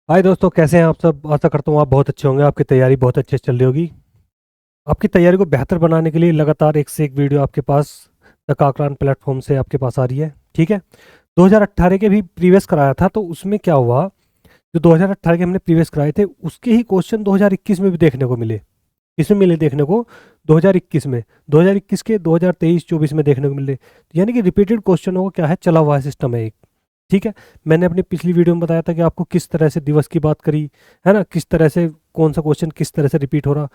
हाय दोस्तों, कैसे हैं आप सब। आशा करता हूँ आप बहुत अच्छे होंगे। आपकी तैयारी बहुत अच्छे से चल रही होगी। आपकी तैयारी को बेहतर बनाने के लिए लगातार एक से एक वीडियो आपके पास द काकरान प्लेटफॉर्म से आपके पास आ रही है। ठीक है। 2018 के भी प्रीवियस कराया था, तो उसमें क्या हुआ, जो 2018 के हमने प्रीवियस कराए थे उसके ही क्वेश्चन 2021 में भी देखने को मिले। किसमें मिले देखने को? 2021 में। 2021 के 2023-24 में देखने को मिले। यानी कि रिपीटेड क्वेश्चनों का क्या है, चला हुआ सिस्टम है एक। ठीक है। मैंने अपनी पिछली वीडियो में बताया था कि आपको किस तरह से दिवस की बात करी है ना, किस तरह से कौन सा क्वेश्चन किस तरह से रिपीट हो रहा।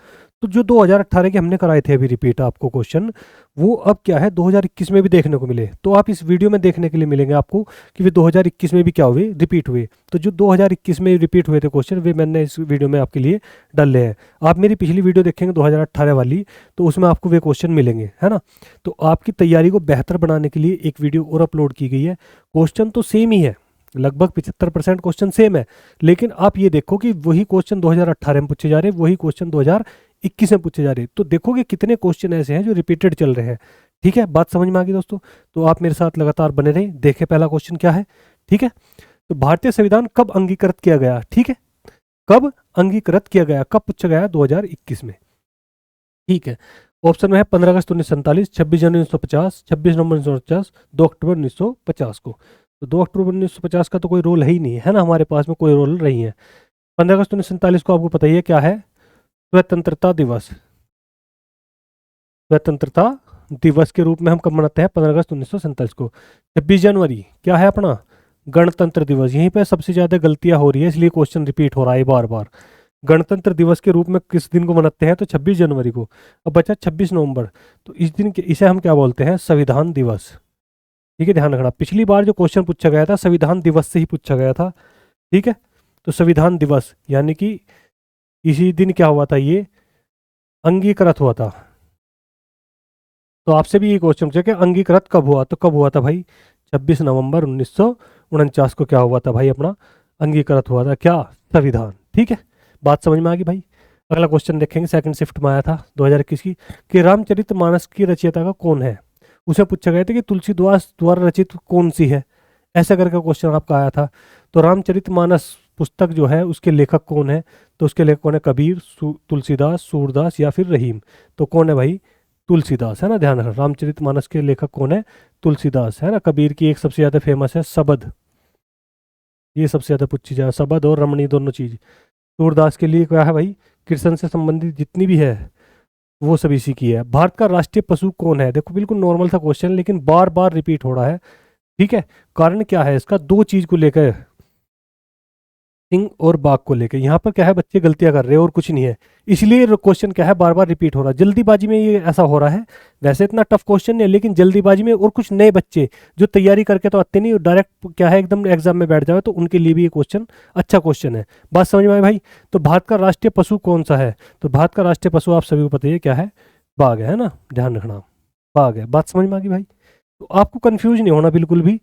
तो जो 2018 के हमने कराए थे अभी रिपीट आपको क्वेश्चन, वो अब क्या है 2021 में भी देखने को मिले। तो आप इस वीडियो में देखने के लिए मिलेंगे आपको कि वे 2021 में भी क्या हुए, रिपीट हुए। तो जो 2021 में रिपीट हुए थे क्वेश्चन, वे मैंने इस वीडियो में आपके लिए डाल रहे हैं। आप मेरी पिछली वीडियो देखेंगे 2018 वाली, तो उसमें आपको वे क्वेश्चन मिलेंगे, है ना। तो आपकी तैयारी को बेहतर बनाने के लिए एक वीडियो और अपलोड की गई है। क्वेश्चन तो सेम ही है, लगभग 75% क्वेश्चन सेम है। लेकिन आप ये देखो कि वही क्वेश्चन 2018 में पूछे जा रहे हैं, वही क्वेश्चन 2021 में पूछे जा रहे हैं। तो देखोगे कितने क्वेश्चन ऐसे हैं जो रिपीटेड चल रहे हैं। ठीक है, बात समझ में आ गई दोस्तों। तो आप मेरे साथ लगातार बने रहे। देखें पहला क्वेश्चन क्या है। ठीक है। तो भारतीय संविधान कब अंगीकृत किया गया? ठीक है, कब अंगीकृत किया गया, कब पूछा गया? 2021 में। ठीक है। ऑप्शन में है 15 अगस्त 1947, 26 जनवरी 1950, 26 नवंबर 1950, 2 अक्टूबर 1950 को। तो 2 अक्टूबर 1950 का तो कोई रोल है ही नहीं, है ना, हमारे पास में कोई रोल नहीं है। 15 अगस्त 1947 को आपको पता ही है क्या है, स्वतंत्रता दिवस। स्वतंत्रता दिवस के रूप में हम कब मनाते हैं? 15 अगस्त 1947 को। 26 जनवरी क्या है अपना? गणतंत्र दिवस। यहीं पे सबसे ज्यादा गलतियां हो रही है, इसलिए क्वेश्चन रिपीट हो रहा है बार बार। गणतंत्र दिवस के रूप में किस दिन को मनाते हैं? तो 26 जनवरी को। अब बचा 26 नवंबर। तो इस दिन के इसे हम क्या बोलते हैं? संविधान दिवस। ठीक है, ध्यान रखना पिछली बार जो क्वेश्चन पूछा गया था संविधान दिवस से ही पूछा गया था। ठीक है। तो संविधान दिवस यानी कि इसी दिन क्या हुआ था, ये अंगीकृत हुआ था। तो आपसे भी ये क्वेश्चन पूछा कि अंगीकृत कब हुआ, तो कब हुआ था भाई? 26 नवंबर 1949 को क्या हुआ था भाई अपना? अंगीकृत हुआ था क्या? संविधान। ठीक है, बात समझ में आ गई भाई। अगला क्वेश्चन देखेंगे, सेकंड शिफ्ट में आया था 2021 की, कि रामचरितमानस की रचयिता का कौन है? उसे पूछा गया था कि तुलसीदास द्वारा रचित कौन सी है, ऐसा करके क्वेश्चन आपका आया था। तो रामचरितमानस पुस्तक जो है उसके लेखक कौन है? तो उसके लेखक कौन है? कबीर, तुलसीदास, सूरदास या फिर रहीम। तो कौन है भाई? तुलसीदास, है ना। ध्यान रखना रामचरितमानस के लेखक कौन है? तुलसीदास, है ना। कबीर की एक सबसे ज्यादा फेमस है सबद, ये सबसे ज्यादा पूछी जाए, सबद और रमणी दोनों चीज। सूरदास के लिए क्या है भाई? कृष्ण से संबंधित जितनी भी है वो सब इसी की है। भारत का राष्ट्रीय पशु कौन है? देखो बिल्कुल नॉर्मल सा क्वेश्चन, लेकिन बार बार रिपीट हो रहा है। ठीक है। कारण क्या है इसका? दो चीज को लेकर, सिंह और बाघ को लेकर। यहाँ पर क्या है, बच्चे गलतियां कर रहे हैं और कुछ नहीं है, इसलिए क्वेश्चन क्या है बार बार रिपीट हो रहा है। जल्दीबाजी में ये ऐसा हो रहा है। वैसे इतना टफ क्वेश्चन नहीं है, लेकिन जल्दीबाजी में, और कुछ नए बच्चे जो तैयारी करके तो आते नहीं, डायरेक्ट क्या है एकदम एग्जाम में बैठ जाए, तो उनके लिए भी ये क्वेश्चन अच्छा क्वेश्चन है। बात समझ में आए भाई। तो भारत का राष्ट्रीय पशु कौन सा है? तो भारत का राष्ट्रीय पशु आप सभी को पता ही है क्या है, बाघ है ना। ध्यान रखना, बाघ है। बात समझ में आ गई भाई। तो आपको कंफ्यूज नहीं होना बिल्कुल भी।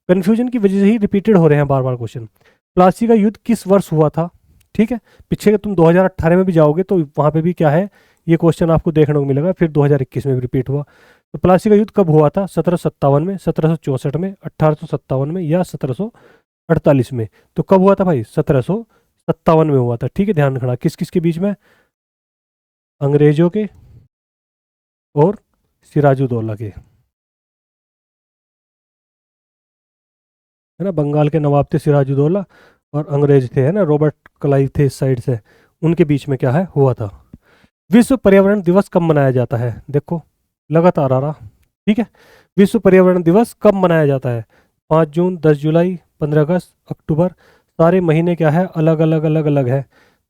कंफ्यूजन की वजह से ही रिपीटेड हो रहे हैं बार बार क्वेश्चन। प्लासी का युद्ध किस वर्ष हुआ था? ठीक है। पीछे तुम 2018 में भी जाओगे तो वहां पे भी क्या है, ये क्वेश्चन आपको देखने को मिलेगा। फिर 2021 में भी रिपीट हुआ। तो प्लासी का युद्ध कब हुआ था? 1757 में, 1764 में, 1857 में या 1748 में? तो कब हुआ था भाई? 1757 में हुआ था। ठीक है, ध्यान रखना किस किस के बीच में? अंग्रेजों के और सिराजुद्दौला के, है ना। बंगाल के नवाब थे सिराजुद्दौला, और अंग्रेज थे, है ना, रॉबर्ट क्लाइव थे इस साइड से। उनके बीच में क्या है हुआ था। विश्व पर्यावरण दिवस कब मनाया जाता है? देखो लगातार आ रहा। ठीक है। विश्व पर्यावरण दिवस कब मनाया जाता है? 5 जून, 10 जुलाई, 15 अगस्त, अक्टूबर। सारे महीने क्या है, अलग अलग अलग अलग है।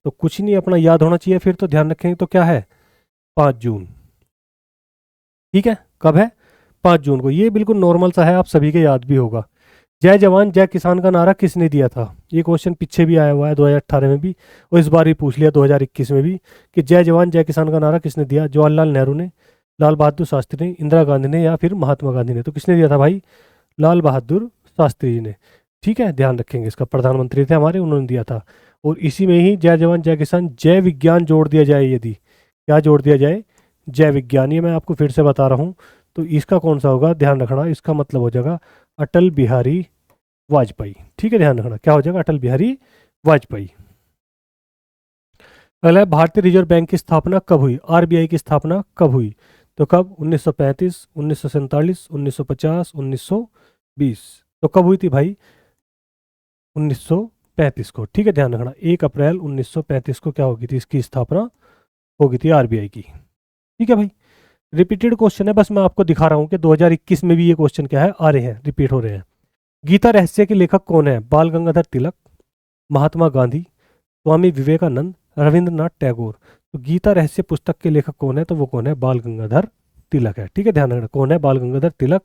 तो कुछ नहीं अपना याद होना चाहिए, फिर तो ध्यान रखेंगे तो क्या है, 5 जून। ठीक है, कब है? 5 जून को। ये बिल्कुल नॉर्मल सा है, आप सभी के याद भी होगा। जय जवान जय किसान का नारा किसने दिया था? ये क्वेश्चन पीछे भी आया हुआ है 2018 में भी, और इस बार भी पूछ लिया 2021 में भी, कि जय जवान जय किसान का नारा किसने दिया? जवाहरलाल नेहरू ने, लाल बहादुर शास्त्री ने, इंदिरा गांधी ने या फिर महात्मा गांधी ने? तो किसने दिया था भाई? लाल बहादुर शास्त्री जी ने। ठीक है, ध्यान रखेंगे इसका। प्रधानमंत्री थे हमारे, उन्होंने दिया था। और इसी में ही जय जवान जय किसान, जय विज्ञान जोड़ दिया जाए, यदि क्या जोड़ दिया जाए? जय विज्ञान। ये मैं आपको फिर से बता रहा हूँ। तो इसका कौन सा होगा, ध्यान रखना, इसका मतलब हो जाएगा अटल बिहारी वाजपेयी। ठीक है, ध्यान रखना क्या हो जाएगा, अटल बिहारी वाजपेयी। अगला है, भारतीय रिजर्व बैंक की स्थापना कब हुई? आरबीआई की स्थापना कब हुई? तो कब? 1935, 1947, 1950, 1920। तो कब हुई थी भाई? 1935 को। ठीक है, ध्यान रखना, 1 अप्रैल 1935 को क्या होगी थी? इसकी स्थापना होगी थी आरबीआई की। ठीक है भाई, रिपीटेड क्वेश्चन है, बस मैं आपको दिखा रहा हूँ कि 2021 में भी ये क्वेश्चन क्या है, आ रहे हैं, रिपीट हो रहे हैं। गीता रहस्य के लेखक कौन है? बाल गंगाधर तिलक, महात्मा गांधी, स्वामी विवेकानंद, रविंद्रनाथ टैगोर। तो गीता रहस्य पुस्तक के लेखक कौन है? तो वो कौन है? बाल गंगाधर तिलक है। ठीक है, ध्यान रखना, कौन है? बाल गंगाधर तिलक।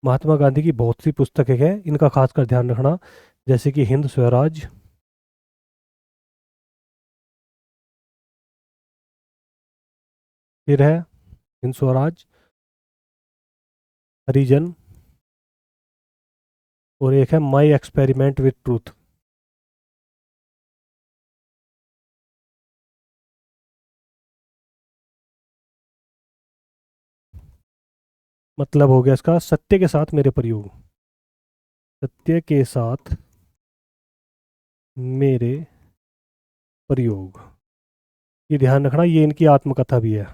महात्मा गांधी की बहुत सी पुस्तकें हैं, इनका खासकर ध्यान रखना, जैसे कि हिंद स्वराज, फिर है हिंद स्वराज, हरिजन, और एक है माई एक्सपेरिमेंट विथ ट्रूथ। मतलब हो गया इसका सत्य के साथ मेरे प्रयोग, सत्य के साथ मेरे प्रयोग। ये ध्यान रखना, ये इनकी आत्मकथा भी है।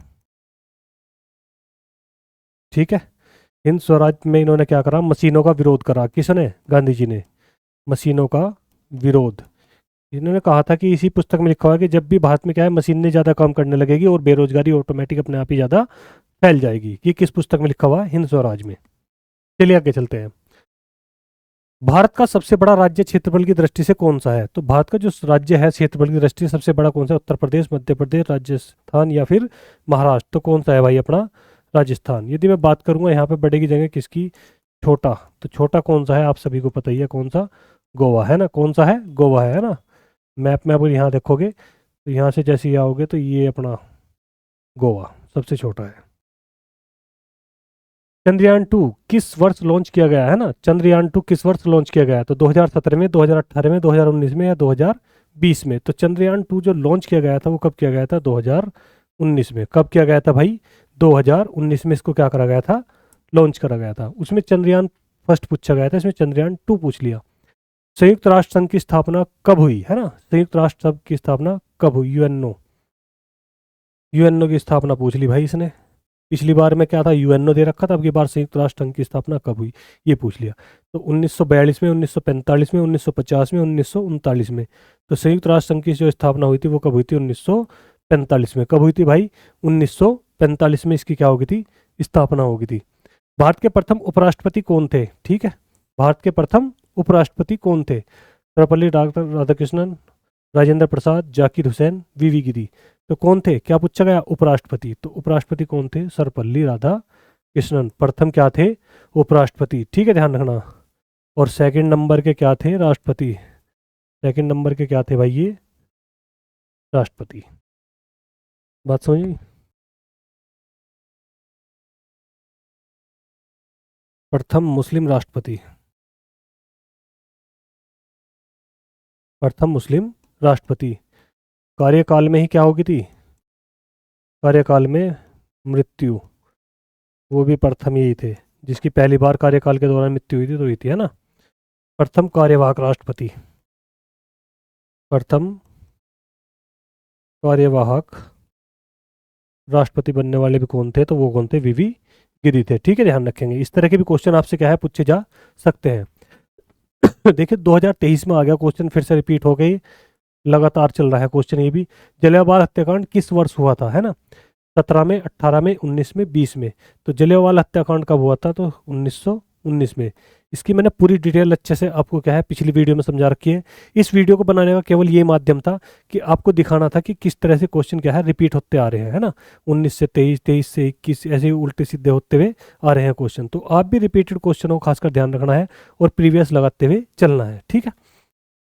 ठीक है, हिंद स्वराज में इन्होंने क्या करा? मशीनों का विरोध करा। किसने? गांधी जी ने, मशीनों का विरोध। इन्होंने कहा था कि इसी पुस्तक में लिखा हुआ है कि जब भी भारत में क्या है, मशीनें ज़्यादा काम करने लगेगी और बेरोजगारी ऑटोमेटिक अपने आप ही ज़्यादा फैल जाएगी। ये किस पुस्तक में लिखा हुआ है? हिंद स्वराज में। चलिए आगे चलते हैं। भारत का सबसे बड़ा राज्य क्षेत्रफल की दृष्टि से कौन सा है? तो भारत का जो राज्य है क्षेत्रफल की दृष्टि से सबसे बड़ा कौन सा है? उत्तर प्रदेश, मध्य प्रदेश, राजस्थान या फिर महाराष्ट्र। तो कौन सा है भाई अपना? राजस्थान। यदि मैं बात करूंगा यहाँ पे बड़े की जगह किसकी? छोटा। तो छोटा कौन सा है? आप सभी को पता ही है कौन सा? गोवा है ना। कौन सा है? गोवा है ना। मैप में आप यहाँ देखोगे तो यहाँ से जैसे ही आओगे तो ये अपना गोवा सबसे छोटा है। चंद्रयान 2 किस वर्ष लॉन्च किया गया है ना? चंद्रयान 2 किस वर्ष लॉन्च किया गया है? तो 2017 में, 2018 में, 2019 में या 2020 में? तो चंद्रयान 2 जो लॉन्च किया गया था वो कब किया गया था? 2019 में। कब किया गया था भाई? 2019 में इसको क्या करा गया था? लॉन्च करा गया था। उसमें चंद्रयान फर्स्ट पूछा गया था, इसमें चंद्रयान 2 पूछ लिया। संयुक्त राष्ट्र संघ की स्थापना कब हुई है ना? संयुक्त राष्ट्र संघ की स्थापना कब हुई? यूएनओ, यूएनओ की स्थापना पूछ ली भाई इसने। पिछली बार में क्या था? यूएनओ दे रखा था, अब की बार संयुक्त राष्ट्र संघ की स्थापना कब हुई ये पूछ लिया। तो 1942 में, 1945 में, 1950 में, 1939 में। तो संयुक्त राष्ट्र संघ की जो स्थापना हुई थी वो कब हुई थी? 1945 में। कब हुई थी भाई? 1945 में इसकी क्या होगी थी? स्थापना होगी थी। भारत के प्रथम उपराष्ट्रपति कौन थे? ठीक है, भारत के प्रथम उपराष्ट्रपति कौन थे? सर्वपल्ली डॉक्टर राधाकृष्णन, राजेंद्र प्रसाद, जाकिर हुसैन, वीवी गिरी। तो कौन थे? क्या पूछा गया? उपराष्ट्रपति। तो उपराष्ट्रपति कौन थे? सर्वपल्ली राधाकृष्णन प्रथम क्या थे? उपराष्ट्रपति। ठीक है, ध्यान रखना। और सेकंड नंबर के क्या थे? राष्ट्रपति। सेकंड नंबर के क्या थे भाई? ये राष्ट्रपति। बात समझी? प्रथम मुस्लिम राष्ट्रपति, प्रथम मुस्लिम राष्ट्रपति। कार्यकाल में ही क्या होगी थी? कार्यकाल में मृत्यु। वो भी प्रथम यही थे, जिसकी पहली बार कार्यकाल के दौरान मृत्यु हुई थी तो हुई थी, है ना। प्रथम कार्यवाहक राष्ट्रपति, प्रथम कार्यवाहक राष्ट्रपति बनने वाले भी कौन थे? तो वो कौन थे? वीवी गिरी थे। ठीक है, ध्यान रखेंगे। इस तरह के भी क्वेश्चन आपसे क्या है, पूछे जा सकते हैं। देखिए 2023 में आ गया क्वेश्चन, फिर से रिपीट हो गई, लगातार चल रहा है क्वेश्चन ये भी। जलियांवाला हत्याकांड किस वर्ष हुआ था, है ना? 17 में, 18 में, 19 में, 20 में। तो जलियांवाला हत्याकांड कब हुआ था? तो 1919 में। इसकी मैंने पूरी डिटेल अच्छे से आपको क्या है पिछली वीडियो में समझा रखी है। इस वीडियो को बनाने का केवल ये माध्यम था कि आपको दिखाना था कि किस तरह से क्वेश्चन क्या है रिपीट होते आ रहे हैं, है ना। 19 से 23, 23 से 21, ऐसे ही उल्टे सीधे होते हुए आ रहे हैं क्वेश्चन। तो आप भी रिपीटेड क्वेश्चनों को खासकर ध्यान रखना है और प्रीवियस लगाते हुए चलना है। ठीक है।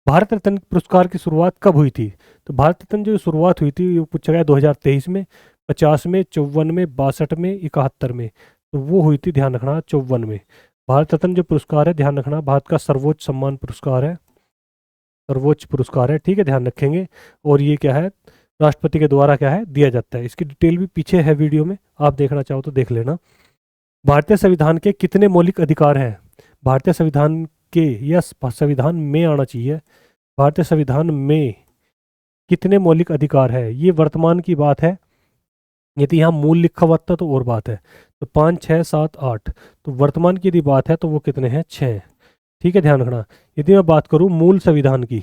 भारत रत्न पुरस्कार की शुरुआत कब हुई थी? तो भारत रत्न जो शुरुआत हुई थी वो पूछा गया 2023 में, 50 में, 54 में, 62 में, 71 में। तो वो हुई थी, ध्यान रखना, 54 में। भारत रत्न जो पुरस्कार है, ध्यान रखना, भारत का सर्वोच्च सम्मान पुरस्कार है, सर्वोच्च पुरस्कार है। ठीक है, ध्यान रखेंगे। और ये क्या है? राष्ट्रपति के द्वारा क्या है दिया जाता है। इसकी डिटेल भी पीछे है वीडियो में, आप देखना चाहो तो देख लेना। भारतीय संविधान के कितने मौलिक अधिकार हैं? भारतीय संविधान के, यस संविधान में आना चाहिए। भारतीय संविधान में कितने मौलिक अधिकार है? ये वर्तमान की बात है, यदि यहाँ मूल लिखा हुआ था तो और बात है। तो 5, 6, 7, 8, तो वर्तमान की यदि बात है तो वो कितने हैं? 6। ठीक है, ध्यान रखना। यदि मैं बात करूँ मूल संविधान की,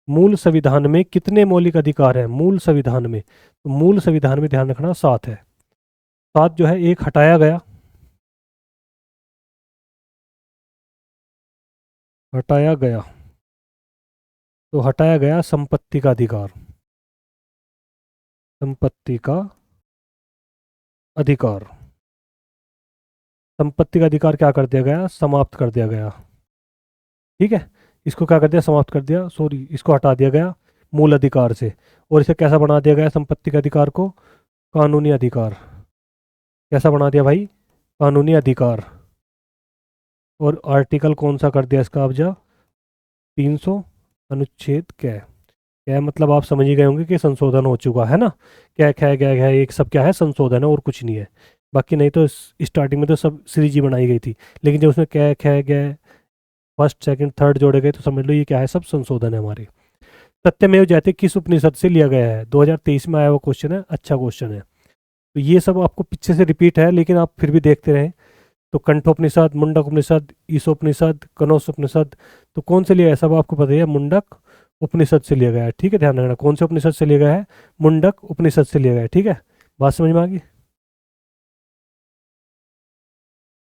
मूल संविधान में कितने मौलिक अधिकार हैं मूल संविधान में? तो मूल संविधान में ध्यान रखना 7 है। 7 जो है, एक हटाया गया, हटाया गया, तो हटाया गया संपत्ति का अधिकार, संपत्ति का अधिकार, संपत्ति का अधिकार क्या कर दिया गया? समाप्त कर दिया गया। ठीक है, इसको क्या कर दिया? समाप्त कर दिया, सॉरी, इसको हटा दिया गया मूल अधिकार से, और इसे कैसा बना दिया गया? संपत्ति के अधिकार को कानूनी अधिकार। कैसा बना दिया भाई? कानूनी अधिकार। और आर्टिकल कौन सा कर दिया इसका? अब जा 300 अनुच्छेद क्या? क्या मतलब आप समझ ही गए होंगे कि संशोधन हो चुका है ना। क्या क्या क्या क्या एक सब क्या है? संशोधन है और कुछ नहीं है। बाकी नहीं तो स्टार्टिंग में तो सब सीरीज ही बनाई गई थी, लेकिन जब उसमें क्या क्या गया, फर्स्ट सेकंड थर्ड जोड़े गए, तो समझ लो ये क्या है? सब संशोधन है हमारे। सत्यमेव जयते किस उपनिषद से लिया गया है? 2023 में आया हुआ क्वेश्चन है, अच्छा क्वेश्चन है। तो ये सब आपको पीछे से रिपीट है, लेकिन आप फिर भी देखते रहें। तो कंठोपनिषद, मुंडक उपनिषद, ईसोपनिषद, कनौज उपनिषद, तो कौन से लिया है? सब आपको पता है, मुंडक उपनिषद से लिया गया है। ठीक है, ध्यान रखना, कौन से उपनिषद से लिया गया है? मुंडक उपनिषद से लिया गया है। ठीक है, बात समझ में आ गई?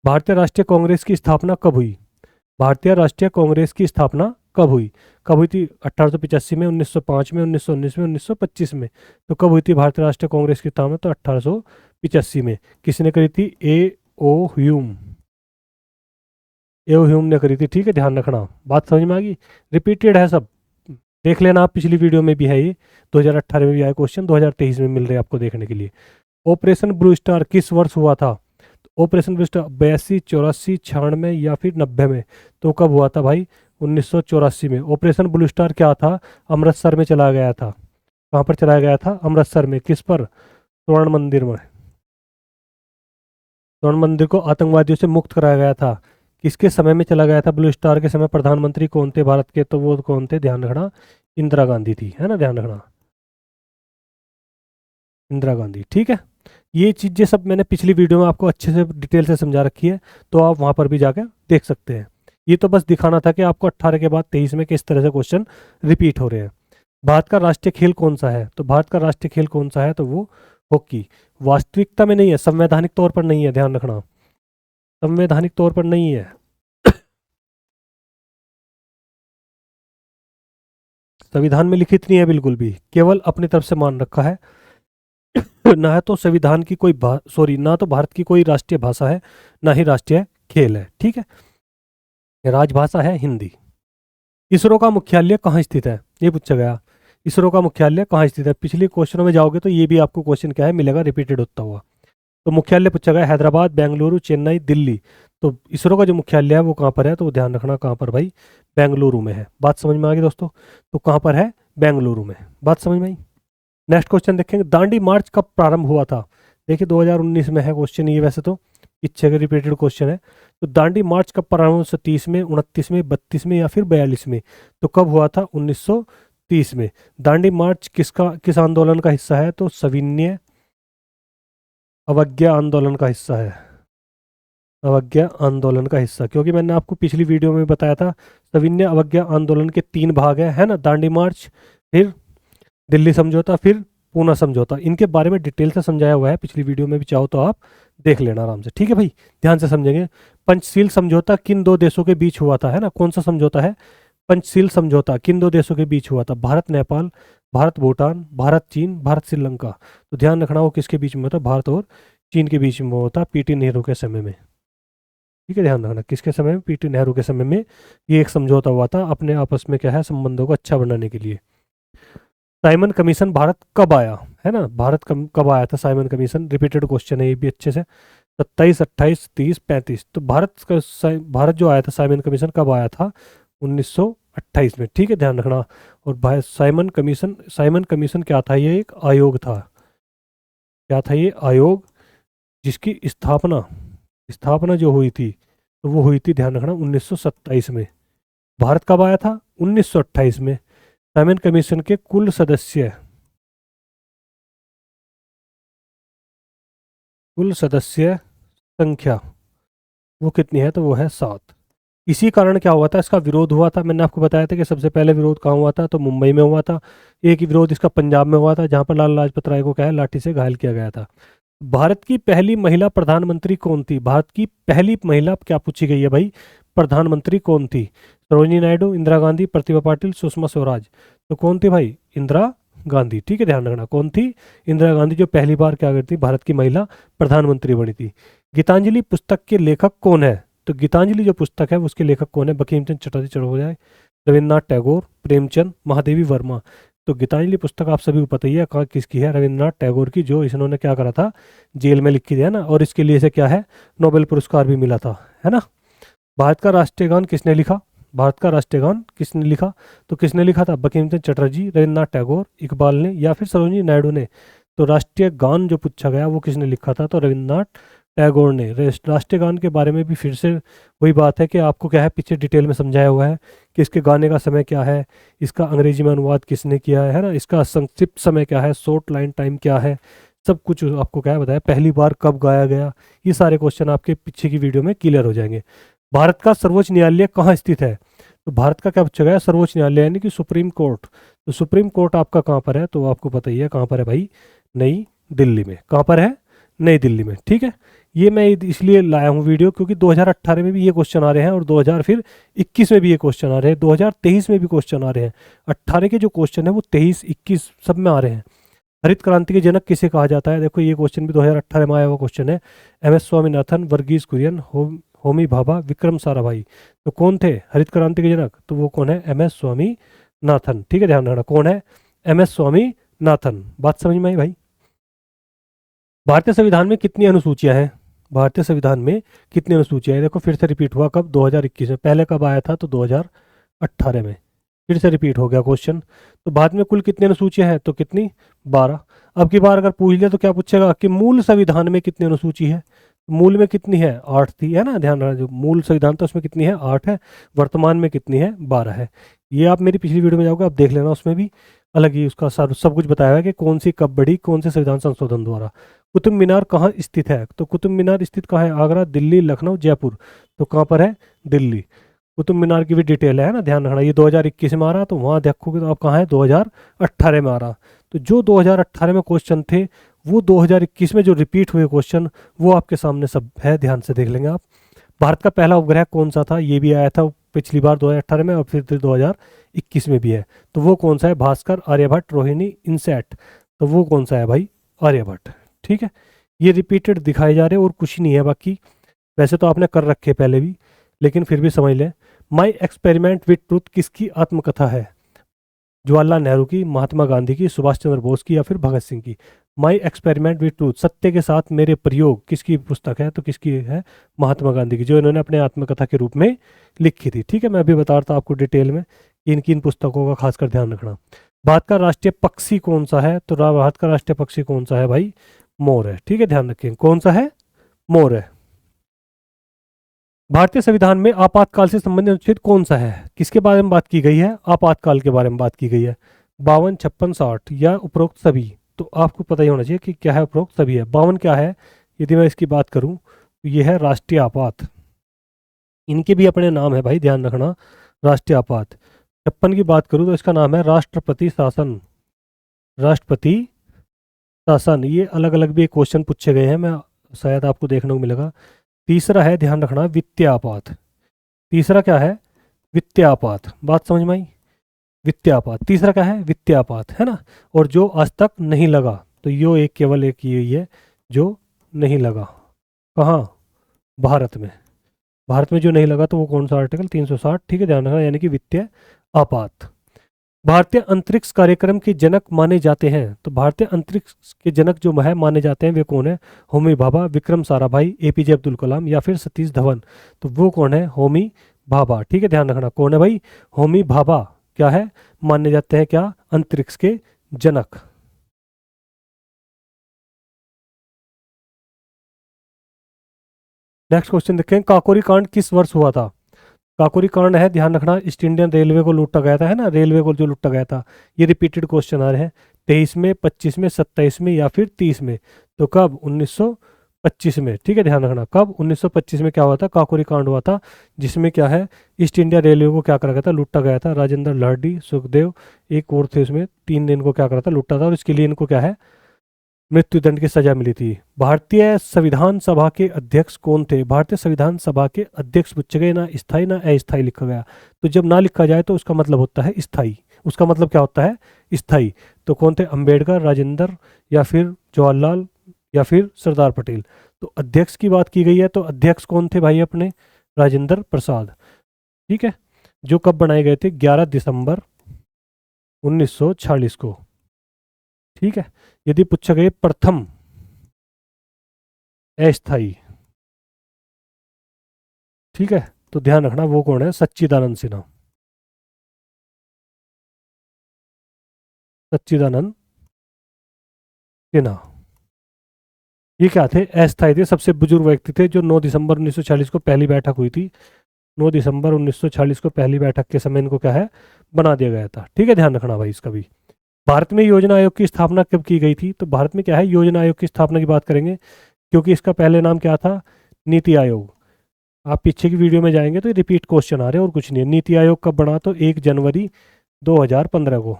भारतीय राष्ट्रीय कांग्रेस की स्थापना कब हुई? भारतीय राष्ट्रीय कांग्रेस की स्थापना कब हुई? कब हुई थी? 1885 में, 1905 में, 1919 में, 1925 में। तो कब हुई थी भारतीय राष्ट्रीय कांग्रेस की स्थापना? तो 1885 में। किसने करी थी? ए ओ ह्यूम, ए ओ ह्यूम ने करी थी। ठीक है, ध्यान रखना, बात समझ में आ गई? रिपीटेड है सब, देख लेना आप, पिछली वीडियो में भी है ये, 2018 में भी आया क्वेश्चन, 2023 में मिल रहे हैं आपको देखने के लिए। ऑपरेशन ब्लू स्टार किस वर्ष हुआ था? ऑपरेशन ब्लू स्टार 82, 84, 96 या फिर 90 में। तो कब हुआ था भाई? 1984 में। ऑपरेशन ब्लू स्टार क्या था? अमृतसर में चला गया था। कहाँ पर चलाया गया था? अमृतसर में। किस पर? स्वर्ण मंदिर में। स्वर्ण मंदिर को आतंकवादियों से मुक्त कराया गया था। किसके समय में चला गया था ब्लू स्टार? के समय प्रधानमंत्री कौन थे भारत के? तो वो कौन थे? ध्यान रखना, इंदिरा गांधी थी, है ना, ध्यान रखना, इंदिरा गांधी। ठीक है, ये चीज़ें सब मैंने पिछली वीडियो में आपको अच्छे से डिटेल से समझा रखी है, तो आप वहाँ पर भी जाकर देख सकते हैं। ये तो बस दिखाना था कि आपको 18 के बाद 23 में किस तरह से क्वेश्चन रिपीट हो रहे हैं। भारत का राष्ट्रीय खेल कौन सा है? तो भारत का राष्ट्रीय खेल कौन सा है? तो वो हॉकी। वास्तविकता में नहीं है, संवैधानिक तौर पर नहीं है, ध्यान रखना, संवैधानिक तौर पर नहीं है। संविधान में लिखित नहीं है बिल्कुल भी, केवल अपनी तरफ से मान रखा है। ना है तो संविधान की कोई सॉरी, ना तो भारत की कोई राष्ट्रीय भाषा है, ना ही राष्ट्रीय खेल है। ठीक है, राजभाषा है हिंदी। इसरो का मुख्यालय कहाँ स्थित है? ये पूछा गया, इसरो का मुख्यालय कहाँ स्थित है? पिछले क्वेश्चनों में जाओगे तो ये भी आपको क्वेश्चन क्या है मिलेगा, रिपीटेड होता हुआ। तो मुख्यालय पूछा गया हैदराबाद, बेंगलुरु, चेन्नई, दिल्ली। तो इसरो का जो मुख्यालय है वो कहाँ पर है? तो ध्यान रखना कहाँ पर भाई? बेंगलुरु में है। बात समझ में आ गई दोस्तों? तो कहाँ पर है? बेंगलुरु में। बात समझ में आई? नेक्स्ट क्वेश्चन देखेंगे, दांडी मार्च कब प्रारंभ हुआ था? देखिए 2019 में है क्वेश्चन ये, वैसे तो पीछे का रिपीटेड क्वेश्चन है। तो दांडी मार्च कब प्रारंभ हुआ? 30 में, 29 में, 32 में या फिर 42 में। तो कब हुआ था? 1930 में। दांडी मार्च किस आंदोलन का हिस्सा है? तो सविनय अवज्ञा आंदोलन का हिस्सा है, अवज्ञा आंदोलन का हिस्सा। क्योंकि मैंने आपको पिछली वीडियो में बताया था सविनय अवज्ञा आंदोलन के 3 भाग है ना, दांडी मार्च, फिर दिल्ली समझौता, फिर पूना समझौता। इनके बारे में डिटेल से समझाया हुआ है पिछली वीडियो में भी, चाहो तो आप देख लेना आराम से। ठीक है भाई, ध्यान से समझेंगे। पंचशील समझौता किन 2 देशों के बीच हुआ था? है ना, कौन सा समझौता है? पंचशील समझौता किन 2 देशों के बीच हुआ था? भारत नेपाल, भारत भूटान, भारत चीन, भारत श्रीलंका। तो ध्यान रखना वो किसके बीच में होता? भारत और चीन के बीच में होता, पीटी नेहरू के समय में। ठीक है, ध्यान रखना किसके समय में? पीटी नेहरू के समय में ये एक समझौता हुआ था, अपने आपस में क्या है, संबंधों को अच्छा बनाने के लिए। साइमन कमीशन भारत कब आया? है ना, भारत कब आया था साइमन कमीशन? रिपीटेड क्वेश्चन है ये भी अच्छे से। 27, 28, 30, 35। तो भारत जो आया था साइमन कमीशन कब आया था? 1928 में। ठीक है, ध्यान रखना। और भाई साइमन कमीशन क्या था? ये एक आयोग था। क्या था ये? आयोग, जिसकी स्थापना स्थापना जो हुई थी, तो वो हुई थी, ध्यान रखना, 1927 में। भारत कब आया था? 1928 में साइमन कमीशन के कुल सदस्य संख्या वो कितनी है, तो वो है 7। इसी कारण क्या हुआ था, इसका विरोध हुआ था। मैंने आपको बताया था कि सबसे पहले विरोध कहाँ हुआ था, तो मुंबई में हुआ था। एक ही विरोध इसका पंजाब में हुआ था, जहाँ पर लाला लाजपत राय को क्या है, लाठी से घायल किया गया था। भारत की पहली महिला प्रधानमंत्री कौन थी? भारत की पहली महिला क्या पूछी गई है भाई, प्रधानमंत्री कौन थी? सरोजिनी नायडू, इंदिरा गांधी, प्रतिभा पाटिल, सुषमा स्वराज। तो कौन थी भाई? इंदिरा गांधी। ठीक है, ध्यान रखना कौन थी, इंदिरा गांधी, जो पहली बार क्या करती, भारत की महिला प्रधानमंत्री बनी थी। गीतांजलि पुस्तक के लेखक कौन है? तो गीतांजलि जो पुस्तक है उसके लेखक कौन है? बंकिम चंद्र चटर्जी चट्टोपाध्याय, रविन्द्रनाथ टैगोर, प्रेमचंद, महादेवी वर्मा। तो गीतांजलि पुस्तक आप सभी को पता ही है कहाँ किसकी है, रविन्द्रनाथ टैगोर की, जो इन्होंने क्या करा था, जेल में लिखी थी, है ना। और इसके लिए इसे क्या है, नोबेल पुरस्कार भी मिला था, है ना। भारत का राष्ट्रीय गान किसने लिखा? भारत का राष्ट्रीय गान किसने लिखा? तो किसने लिखा था? बंकिम चंद्र चटर्जी, रविन्द्रनाथ टैगोर, इकबाल ने, या फिर सरोजिनी नायडू ने। तो राष्ट्रीय गान जो पूछा गया वो किसने लिखा था? तो रविन्द्रनाथ टैगोर ने। राष्ट्रीय गान के बारे में भी फिर से वही बात है कि आपको क्या है, पीछे डिटेल में समझाया हुआ है कि इसके गाने का समय क्या है, इसका अंग्रेजी में अनुवाद किसने किया है ना, इसका संक्षिप्त समय क्या है, शॉर्ट लाइन टाइम क्या है, सब कुछ आपको क्या है बताया, पहली बार कब गाया गया। ये सारे क्वेश्चन आपके पीछे की वीडियो में क्लियर हो जाएंगे। भारत का सर्वोच्च न्यायालय कहाँ स्थित है? तो भारत का क्या पूछा गया, सर्वोच्च न्यायालय यानी कि सुप्रीम कोर्ट। तो सुप्रीम कोर्ट आपका कहाँ पर है? तो आपको पता ही है कहाँ पर है भाई, नई दिल्ली में। कहाँ पर है? नई दिल्ली में। ठीक है, ये मैं इसलिए लाया हूँ वीडियो क्योंकि 2018 में भी ये क्वेश्चन आ रहे हैं, और 2021 में भी ये क्वेश्चन आ रहे हैं, 2023 में भी क्वेश्चन आ रहे हैं। 18 के जो क्वेश्चन है वो 23, 21 सब में आ रहे हैं। हरित क्रांति के जनक किसे कहा जाता है? देखो ये क्वेश्चन भी 2018 में आया हुआ क्वेश्चन है। MS स्वामीनाथन, वर्गीज कुरियन, होमी भाभा, विक्रम साराभाई। तो कौन थे हरित क्रांति के जनक? तो वो कौन है? MS स्वामीनाथन। ठीक है, ध्यान रखना कौन है, MS स्वामीनाथन। बात समझ में आई भाई? भारतीय संविधान में कितनी अनुसूचियां हैं? भारतीय संविधान में कितनी अनुसूचियां हैं? देखो फिर से रिपीट हुआ कब, 2021 में। पहले कब आया था? तो 2018 में। फिर से रिपीट हो गया क्वेश्चन। तो भारत में कुल कितनी अनुसूचियां हैं? तो कितनी? 12। अब की बार अगर पूछ लिया तो क्या पूछेगा कि मूल संविधान में कितनी अनुसूची है? मूल में कितनी है? 8 थी, है ना। ध्यान रखना, जो मूल संविधान था उसमें कितनी है? 8 है। वर्तमान में कितनी है? 12 है। ये आप मेरी पिछली वीडियो में जाओगे, आप देख लेना, उसमें भी अलग ही उसका सब कुछ बताया हुआ है कि कौन सी कब बढ़ी, कौन से संविधान संशोधन द्वारा। कुतुब मीनार कहाँ स्थित है? तो कुतुब मीनार स्थित कहाँ है? आगरा, दिल्ली, लखनऊ, जयपुर। तो कहाँ पर है? दिल्ली। कुतुब मीनार की भी डिटेल है ना, ध्यान रखना। ये 2021 में आ रहा, तो वहाँ देखोगे तो आप कहाँ है, 2018 में आ रहा। तो जो 2018 में क्वेश्चन थे वो 2021 में जो रिपीट हुए क्वेश्चन वो आपके सामने सब है, ध्यान से देख लेंगे आप। भारत का पहला उपग्रह कौन सा था? ये भी आया था पिछली बार 2018 में, और फिर 2021 में भी है। तो वो कौन सा है? भास्कर, आर्यभट्ट, रोहिणी, इनसैट। तो वो कौन सा है भाई? आर्यभट्ट। ठीक है, ये रिपीटेड दिखाए जा रहे हैं और कुछ नहीं है बाकी। वैसे तो आपने कर रखे पहले भी, लेकिन फिर भी समझ लें। माई एक्सपेरिमेंट विथ ट्रूथ किसकी आत्मकथा है? जवाहरलाल नेहरू की, महात्मा गांधी की, सुभाष चंद्र बोस की, या फिर भगत सिंह की। माई एक्सपेरिमेंट विथ ट्रूथ, सत्य के साथ मेरे प्रयोग, किसकी पुस्तक है? तो किसकी है? महात्मा गांधी की, जो इन्होंने अपने आत्मकथा के रूप में लिखी थी। ठीक है, मैं अभी बता रहा था आपको डिटेल में कि किन पुस्तकों का खासकर ध्यान रखना। भारत का राष्ट्रीय पक्षी कौन सा है? तो भारत का राष्ट्रीय पक्षी कौन सा है भाई? मोर है। ठीक है, ध्यान रखें कौन सा है? मोर है। भारतीय संविधान में आपातकाल से संबंधित अनुच्छेद कौन सा है? किसके बारे में बात की गई है? आपातकाल के बारे में बात की गई है। 52, 56, 60 या उपरोक्त सभी? तो आपको पता ही होना चाहिए कि क्या है उपरोक्त सभी है। 52 क्या है? यदि मैं इसकी बात करूं तो यह है राष्ट्रीय आपात। इनके भी अपने नाम है भाई, ध्यान रखना, राष्ट्रीय आपात। 56 की बात करूं तो इसका नाम है राष्ट्रपति शासन। राष्ट्रपति शासन। ये अलग अलग भी क्वेश्चन पूछे गए हैं, मैं शायद आपको देखने को मिलेगा। तीसरा है, ध्यान रखना, वित्तीय आपात। तीसरा क्या है? वित्तीय आपात। बात समझ में आई? वित्तीय आपात तीसरा क्या है? वित्तीय आपात, है ना। और जो आज तक नहीं लगा, तो यो एक केवल एक यही है जो नहीं लगा। कहाँ? भारत में। भारत में जो नहीं लगा तो वो कौन सा आर्टिकल? 360। ठीक है, ध्यान रखना, यानी कि वित्तीय आपात। भारतीय अंतरिक्ष कार्यक्रम के जनक माने जाते हैं। तो भारतीय अंतरिक्ष के जनक जो है माने जाते हैं वे कौन है? होमी भाभा, विक्रम साराभाई, APJ अब्दुल कलाम, या फिर सतीश धवन। तो वो कौन है? होमी भाभा। ठीक है, ध्यान रखना कौन है भाई? होमी भाभा क्या है? माने जाते हैं क्या? अंतरिक्ष के जनक। नेक्स्ट क्वेश्चन देखें, काकोरी कांड किस वर्ष हुआ था? काकोरी कांड है, ध्यान रखना, ईस्ट इंडियन रेलवे को लूटा गया था, है ना, रेलवे को जो लूटा गया था। ये रिपीटेड क्वेश्चन आ रहे हैं, 23 में, 25 में, 27 में या फिर 30 में। तो कब? 1925 में। ठीक है, ध्यान रखना, कब? 1925 में क्या हुआ था? काकोरी कांड हुआ था, जिसमें क्या है, ईस्ट इंडिया रेलवे को क्या करा गया था? लूटा गया था। राजेंद्र लारडी, सुखदेव, एक और थे उसमें, 3 दिन को क्या करा था? लूटा था, और इसके लिए इनको क्या है? मृत्युदंड की सजा मिली थी। भारतीय संविधान सभा के अध्यक्ष कौन थे? भारतीय संविधान सभा के अध्यक्ष पूछे गए, ना स्थायी ना अस्थायी लिखा गया। तो जब ना लिखा जाए तो उसका मतलब होता है स्थायी, उसका मतलब क्या होता है? स्थायी। तो कौन थे? अंबेडकर, राजेंद्र, या फिर जवाहरलाल, या फिर सरदार पटेल। तो अध्यक्ष की बात की गई है, तो अध्यक्ष कौन थे भाई अपने? राजेंद्र प्रसाद। ठीक है, जो कब बनाए गए थे? 11 दिसंबर 1946 को। ठीक है, यदि पूछा गया प्रथम अस्थाई, ठीक है, तो ध्यान रखना वो कौन है? सच्चिदानंद सिन्हा। सच्चिदानंद सिन्हा, ये क्या थे? अस्थाई थे, सबसे बुजुर्ग व्यक्ति थे, जो 9 दिसंबर 1946 को पहली बैठक हुई थी। 9 दिसंबर 1946 को पहली बैठक के समय इनको क्या है? बना दिया गया था। ठीक है, ध्यान रखना भाई इसका भी। भारत में योजना आयोग की स्थापना कब की गई थी? तो भारत में क्या है? योजना आयोग की स्थापना की बात करेंगे, क्योंकि इसका पहले नाम क्या था? नीति आयोग। आप पीछे की वीडियो में जाएंगे तो रिपीट क्वेश्चन आ रहे हैं और कुछ नहीं है। नीति आयोग कब बना? तो 1 जनवरी 2015 को,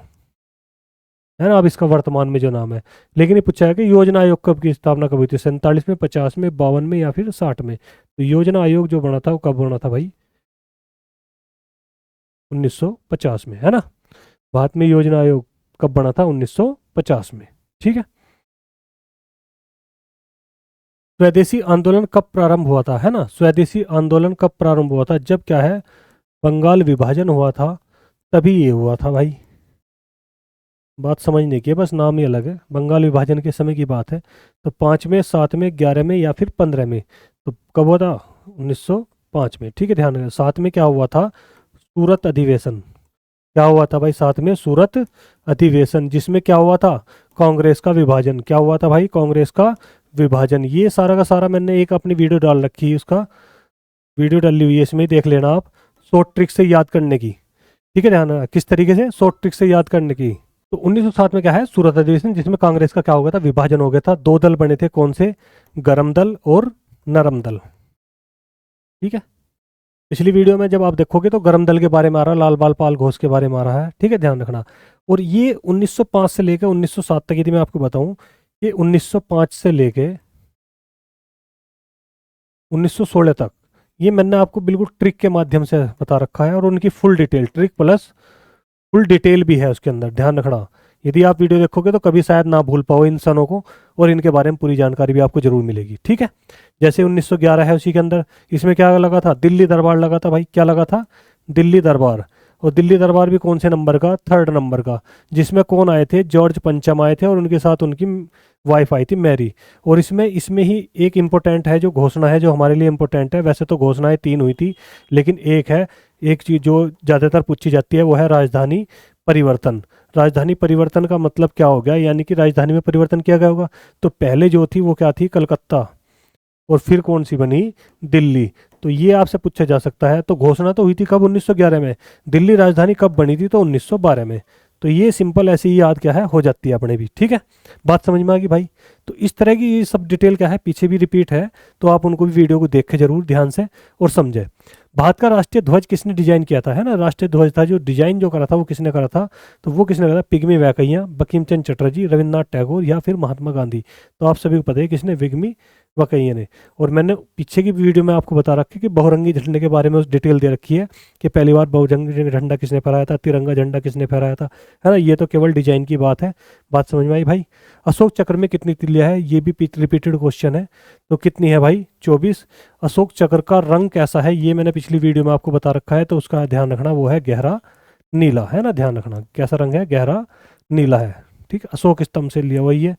है ना। अब इसका वर्तमान में जो नाम है, लेकिन ये पूछा है कि योजना आयोग कब की स्थापना कब हुई थी? 47 में, 50 में, 52 में या फिर 60 में। तो योजना आयोग जो बना था वो कब बना था भाई? 1950 में, है ना। भारत में योजना आयोग कब बना था? 1950 में। ठीक है, स्वदेशी आंदोलन कब प्रारंभ हुआ था? है ना, स्वदेशी आंदोलन कब प्रारंभ हुआ था? जब क्या है? बंगाल विभाजन हुआ था, तभी ये हुआ था भाई। बात समझने की है, बस नाम ही अलग है। बंगाल विभाजन के समय की बात है। तो 5 में, 7 में, 11 में या फिर 15 में। तो कब हुआ था? 1905 में। ठीक है, ध्यान रखना। 7 में क्या हुआ था? सूरत अधिवेशन। क्या हुआ था भाई? 7 में सूरत अधिवेशन, जिसमें क्या हुआ था? कांग्रेस का विभाजन। क्या हुआ था भाई? कांग्रेस का विभाजन। ये सारा का सारा मैंने एक अपनी वीडियो डाल रखी है, उसका वीडियो डाली हुई है, इसमें देख लेना आप, शॉर्ट ट्रिक से याद करने की। ठीक है, ध्यान रखना, किस तरीके से शॉर्ट ट्रिक से याद करने की। तो 1907 में क्या है? सूरत अधिवेशन, जिसमें कांग्रेस का क्या हो गया था? विभाजन हो गया था। 2 दल बने थे, कौन से? गरम दल और नरम दल। ठीक है, पिछली वीडियो में जब आप देखोगे तो गरम दल के बारे में आ रहा है, लाल बाल पाल घोष के बारे में आ रहा है। ठीक है, ध्यान रखना। और ये 1905 से लेकर 1907 तक, यदि मैं आपको बताऊं, ये 1905 से लेके 1916 तक, ये मैंने आपको बिल्कुल ट्रिक के माध्यम से बता रखा है, और उनकी full detail, trick plus full detail भी है उसके अंदर। ध्यान रखना, यदि आप वीडियो देखोगे तो कभी शायद ना भूल पाओ इन सनों को, और इनके बारे में पूरी जानकारी भी आपको जरूर मिलेगी। ठीक है, जैसे 1911 है, उसी के अंदर इसमें क्या लगा था? दिल्ली दरबार लगा था भाई। क्या लगा था? दिल्ली दरबार। और दिल्ली दरबार भी कौन से नंबर का? 3rd नंबर का, जिसमें कौन आए थे? जॉर्ज पंचम आए थे, और उनके साथ उनकी वाइफ आई थी मैरी। और इसमें इसमें ही एक इम्पोर्टेंट है जो घोषणा है, जो हमारे लिए इम्पोर्टेंट है। वैसे तो घोषणाएं 3 हुई थी, लेकिन एक है, एक चीज़ जो ज़्यादातर पूछी जाती है, वो है राजधानी परिवर्तन। राजधानी परिवर्तन का मतलब क्या हो गया? यानी कि राजधानी में परिवर्तन किया गया होगा। तो पहले जो थी वो क्या थी? कलकत्ता। और फिर कौन सी बनी? दिल्ली। तो ये आपसे पूछा जा सकता है। तो घोषणा तो हुई थी कब? 1911 में। दिल्ली राजधानी कब बनी थी? तो 1912 में। तो ये सिंपल ऐसे ही याद क्या है? हो जाती है अपने भी। ठीक है, बात समझ में आ गई भाई। तो इस तरह की ये सब डिटेल क्या है, पीछे भी रिपीट है, तो आप उनको भी वीडियो को देख के जरूर ध्यान से और समझे। भारत का राष्ट्रीय ध्वज किसने डिजाइन किया था? है ना, राष्ट्रीय ध्वज था, जो डिजाइन जो करा था वो किसने करा था? तो वो किसने करा था? पिग्मी वैकेया, बंकिम चंद्र चटर्जी, रविन्द्रनाथ टैगोर या फिर महात्मा गांधी। तो आप सभी को पता है किसने? पिग्मी वकैया ने। और मैंने पीछे की वीडियो में आपको बता रखी है कि बहुरंगी झंडे के बारे में उस डिटेल दे रखी है, कि पहली बार बहुरंगी झंडा किसने फहराया था, तिरंगा झंडा किसने फहराया था, है ना। ये तो केवल डिजाइन की बात है। बात समझ में आई भाई। अशोक चक्र में कितनी तिलिया है? ये भी रिपीटेड क्वेश्चन है। तो कितनी है भाई? 24। अशोक चक्र का रंग कैसा है? ये मैंने पिछली वीडियो में आपको बता रखा है, तो उसका ध्यान रखना, वो है गहरा नीला, है ना। ध्यान रखना कैसा रंग है? गहरा नीला है। ठीक, अशोक स्तंभ से लिया वही है।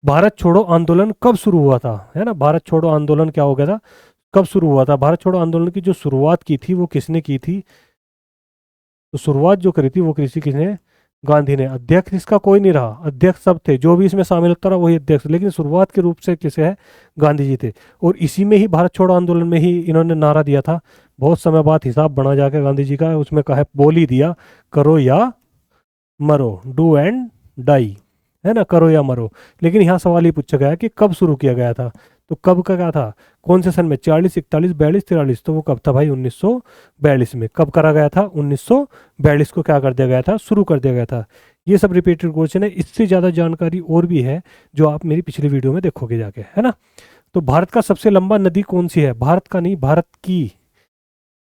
भारत छोड़ो आंदोलन कब शुरू हुआ था? है ना, भारत छोड़ो आंदोलन क्या हो गया था? कब शुरू हुआ था? भारत छोड़ो आंदोलन की जो शुरुआत की थी वो किसने की थी? तो शुरुआत जो करी थी वो किसी किसने? गांधी ने। अध्यक्ष इसका कोई नहीं रहा, अध्यक्ष सब थे, जो भी इसमें शामिल होता रहा वही अध्यक्ष, लेकिन शुरुआत के रूप से किसे है, गांधी जी थे। और इसी में ही भारत छोड़ो आंदोलन में ही इन्होंने नारा दिया था, बहुत समय बाद हिसाब बना जाके गांधी जी का, उसमें कहा, बोल ही दिया, करो या मरो, डू एंड डाई, है ना, करो या मरो। लेकिन यहाँ सवाल ये पूछा गया कि कब शुरू किया गया था, तो कब का क्या था, कौन से सन में, 40, 41, 42, 43, तो वो कब था भाई, 1942 में। कब करा गया था, 1942 को क्या कर दिया गया था, शुरू कर दिया गया था। ये सब रिपीटेड क्वेश्चन है, इससे ज़्यादा जानकारी और भी है जो आप मेरी पिछली वीडियो में देखोगे जाके, है ना। तो भारत का सबसे लंबा नदी कौन सी है, भारत का नहीं, भारत की,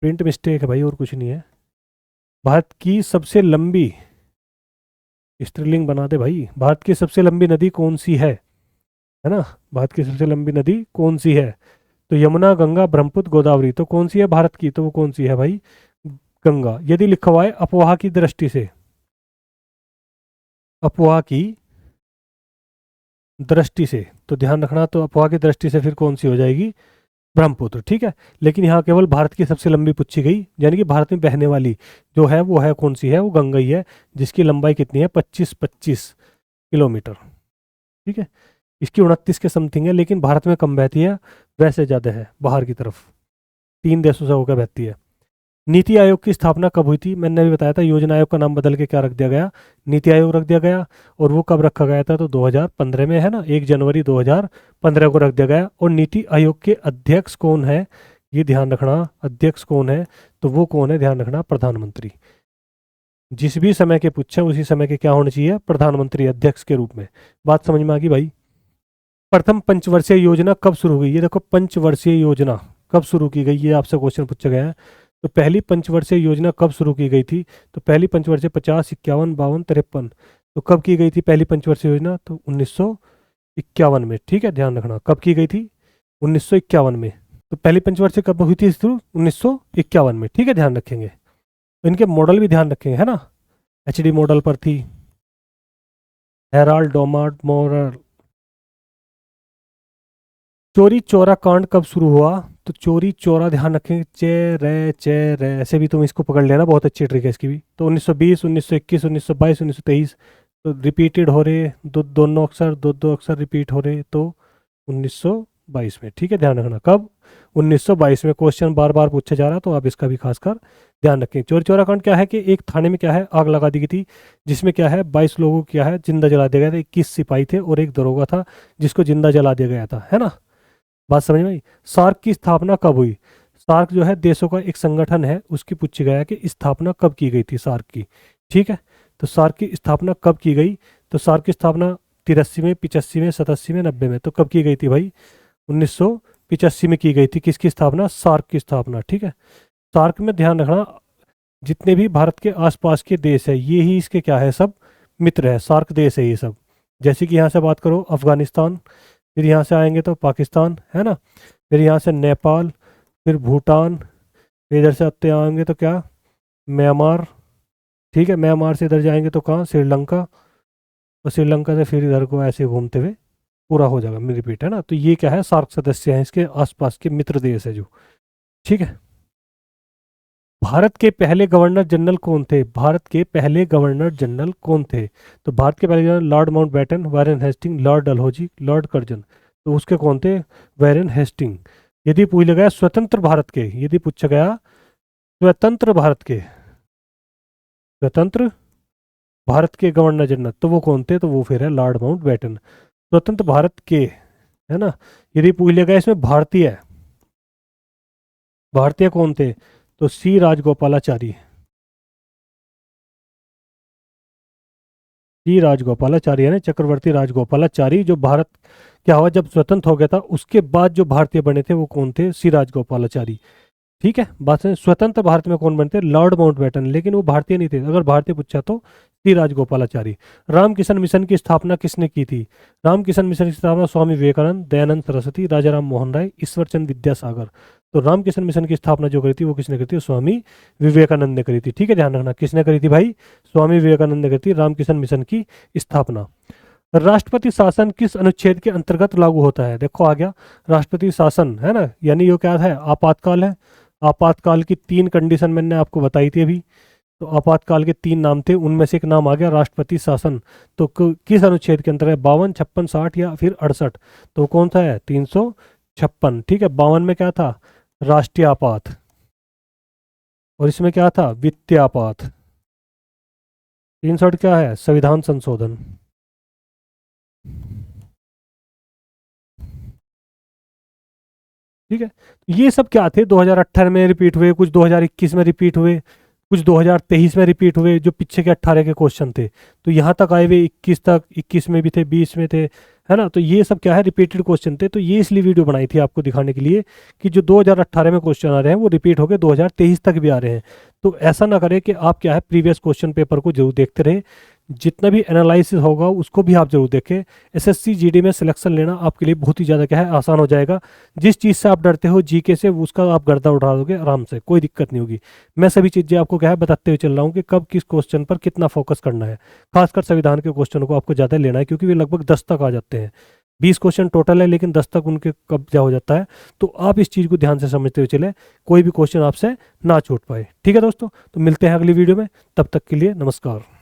प्रिंट मिस्टेक है भाई और कुछ नहीं है। भारत की सबसे लंबी, स्त्रीलिंग बना दे भाई, भारत की सबसे लंबी नदी कौन सी है ना, भारत की सबसे लंबी नदी कौन सी है, तो यमुना, गंगा, ब्रह्मपुत्र, गोदावरी, तो कौन सी है भारत की, तो वो कौन सी है भाई, गंगा। यदि लिखा हुआ है अफवाह की दृष्टि से, अफवाह की दृष्टि से, तो ध्यान रखना, तो अफवाह की दृष्टि से फिर कौन सी हो जाएगी, ब्रह्मपुत्र, ठीक है। लेकिन यहाँ केवल भारत की सबसे लंबी पूछी गई, यानी कि भारत में बहने वाली जो है वो है कौन सी है, वो गंगा ही है, जिसकी लंबाई कितनी है, 25 किलोमीटर, ठीक है। इसकी 29 के समथिंग है, लेकिन भारत में कम बहती है, वैसे ज़्यादा है बाहर की तरफ, 3 देशों से होकर बहती है। नीति आयोग की स्थापना कब हुई थी, मैंने अभी बताया था, योजना आयोग का नाम बदल के क्या रख दिया गया, नीति आयोग रख दिया गया। और वो कब रखा गया था, तो 2015 में, है ना, 1 जनवरी 2015 को रख दिया गया। और नीति आयोग के अध्यक्ष कौन है, ये ध्यान रखना, अध्यक्ष कौन है, तो वो कौन है, ध्यान रखना, प्रधानमंत्री। जिस भी समय के पूछे उसी समय के क्या होने चाहिए, प्रधानमंत्री अध्यक्ष के रूप में। बात समझ में आ गई भाई। प्रथम पंचवर्षीय योजना कब शुरू हुई, ये देखो, पंचवर्षीय योजना कब शुरू की गई, ये आपसे क्वेश्चन पूछा गया है। तो पहली पंचवर्षीय योजना कब शुरू की गई थी, तो पहली पंचवर्षीय 50, 51, 52, 53, तो कब की गई थी पहली पंचवर्षीय योजना, तो 1951 में, ठीक है, ध्यान रखना, कब की गई थी, 1951 में। तो पहली पंचवर्षीय कब हुई थी शुरू, 1951 में, ठीक है, ध्यान रखेंगे। तो इनके मॉडल भी ध्यान रखेंगे, है ना, HD मॉडल पर थी, हेराल्ड डोमार्ट मॉडल। चोरी चौरा कांड कब शुरू हुआ, तो चोरी चौरा ध्यान रखें, चे रे ऐसे भी तुम इसको पकड़ लेना, बहुत अच्छी ट्रिक है इसकी भी। तो 1920, 1921, 1922, 1923, तो रिपीटेड हो रहे, दोनों अक्षर, दो अक्षर रिपीट हो रहे, तो 1922 में, ठीक है, ध्यान रखना, कब, 1922 में। क्वेश्चन बार बार पूछा जा रहा है, तो आप इसका भी खासकर ध्यान रखें। चोरी चौरा कांड क्या है कि एक थाने में क्या है, आग लगा दी गई थी, जिसमें क्या है, 22 लोगों को क्या है, जिंदा जला दिया गया था, 21 सिपाही थे और एक दरोगा था जिसको जिंदा जला दिया गया था, है ना। बात समझ में आई। सार्क की स्थापना कब हुई, सार्क जो है देशों का एक संगठन है, उसकी पूछी गया कि स्थापना कब की गई थी सार्क की, ठीक है। तो सार्क की स्थापना कब की गई, तो सार्क की स्थापना 83 में, 85 में, 87 में, 90 में, तो कब की गई थी भाई, 1985 में की गई थी। किसकी स्थापना, सार्क की स्थापना, ठीक है। सार्क में ध्यान रखना, जितने भी भारत के आसपास के देश है ये ही इसके क्या है, सब मित्र है, सार्क देश है ये सब। जैसे कि यहाँ से बात करो, अफगानिस्तान, फिर यहाँ से आएंगे तो पाकिस्तान, है ना, फिर यहाँ से नेपाल, फिर भूटान, फिर इधर से आते आएंगे तो क्या, म्यांमार, ठीक है, म्यांमार से इधर जाएंगे तो कहाँ, श्रीलंका, और श्रीलंका से फिर इधर को ऐसे घूमते हुए पूरा हो जाएगा, मैं रिपीट, है ना। तो ये क्या है, सार्क सदस्य हैं, इसके आसपास के मित्र देश है जो, ठीक है। भारत के पहले गवर्नर जनरल कौन थे, भारत के पहले गवर्नर जनरल कौन थे, तो भारत के पहले general lord Mountbatten, Warren Hasting, lord Dalhousie, lord Curzon, तो उसके कौन थे, वारेन हेस्टिंग। यदि पूछा गया स्वतंत्र भारत के, यदि पूछा गया स्वतंत्र भारत के, स्वतंत्र भारत के गवर्नर जनरल, तो वो कौन थे, तो वो फिर है लॉर्ड माउंटबेटन, स्वतंत्र भारत के, है ना। यदि पूछ गया इसमें भारतीय, भारतीय कौन थे, तो सी राजगोपालाचारी, सी राजगोपालाचारी है ना, चक्रवर्ती राजगोपालाचारी। जो भारत क्या हुआ जब स्वतंत्र हो गया था, उसके बाद जो भारतीय बने थे वो कौन थे, सी राजगोपालाचारी, ठीक है। बात है, स्वतंत्र भारत में कौन बनते, लॉर्ड माउंटबेटन, लेकिन वो भारतीय नहीं थे, अगर भारतीय पूछा तो सी राजगोपालाचारी। रामकिशन मिशन की स्थापना किसने की थी, रामकिशन मिशन की स्थापना स्वामी विवेकानंद, दयानंद सरस्वती, राजा राम मोहन राय, ईश्वरचंद विद्यासागर। तो रामकिशन मिशन की स्थापना जो करी थी वो किसने करी थी, स्वामी विवेकानंद ने करी थी, ठीक है, ध्यान रखना, किसने करी थी भाई, स्वामी विवेकानंद ने करी थी रामकिशन मिशन की स्थापना। राष्ट्रपति शासन किस अनुच्छेद के अंतर्गत लागू होता है, देखो आ गया राष्ट्रपति शासन, है ना, यानी ये क्या है, आपातकाल है। आपातकाल की 3 कंडीशन मैंने आपको बताई थी अभी, तो आपातकाल के 3 नाम थे, उनमें से एक नाम आ गया राष्ट्रपति शासन। तो किस अनुच्छेद के अंतर है? 52, 56, 60 या फिर 68? तो कौन सा है? 356। ठीक है, 52 में क्या था? राष्ट्रीय आपात। और इसमें क्या था? वित्तीय आपात। 63 क्या है? संविधान संशोधन। ठीक है, ये सब क्या थे? 2018 में रिपीट हुए, कुछ 2021 में रिपीट हुए, कुछ 2023 में रिपीट हुए, जो पीछे के 18 के क्वेश्चन थे। तो यहाँ तक आए हुए 21 तक, 21 में भी थे, 20 में थे, है ना। तो ये सब क्या है? रिपीटेड क्वेश्चन थे। तो ये इसलिए वीडियो बनाई थी आपको दिखाने के लिए कि जो 2018 में क्वेश्चन आ रहे हैं वो रिपीट होकर 2023 तक भी आ रहे हैं। तो ऐसा ना करें कि आप क्या है प्रीवियस क्वेश्चन पेपर को जरूर देखते रहे, जितना भी एनालिसिस होगा उसको भी आप जरूर देखें। एसएससी जीडी में सिलेक्शन लेना आपके लिए बहुत ही ज़्यादा क्या है आसान हो जाएगा। जिस चीज़ से आप डरते हो जीके से, उसका आप गर्दा उठा दोगे आराम से, कोई दिक्कत नहीं होगी। मैं सभी चीज़ें आपको क्या है बताते हुए चल रहा हूँ कि कब किस क्वेश्चन पर कितना फोकस करना है। खासकर संविधान के क्वेश्चन को आपको ज़्यादा लेना है, क्योंकि वे लगभग 10 तक आ जाते हैं। 20 क्वेश्चन टोटल है, लेकिन 10 तक उनके कब्जा हो जाता है। तो आप इस चीज़ को ध्यान से समझते हुए चले, कोई भी क्वेश्चन आपसे ना छूट पाए। ठीक है दोस्तों, तो मिलते हैं अगली वीडियो में, तब तक के लिए नमस्कार।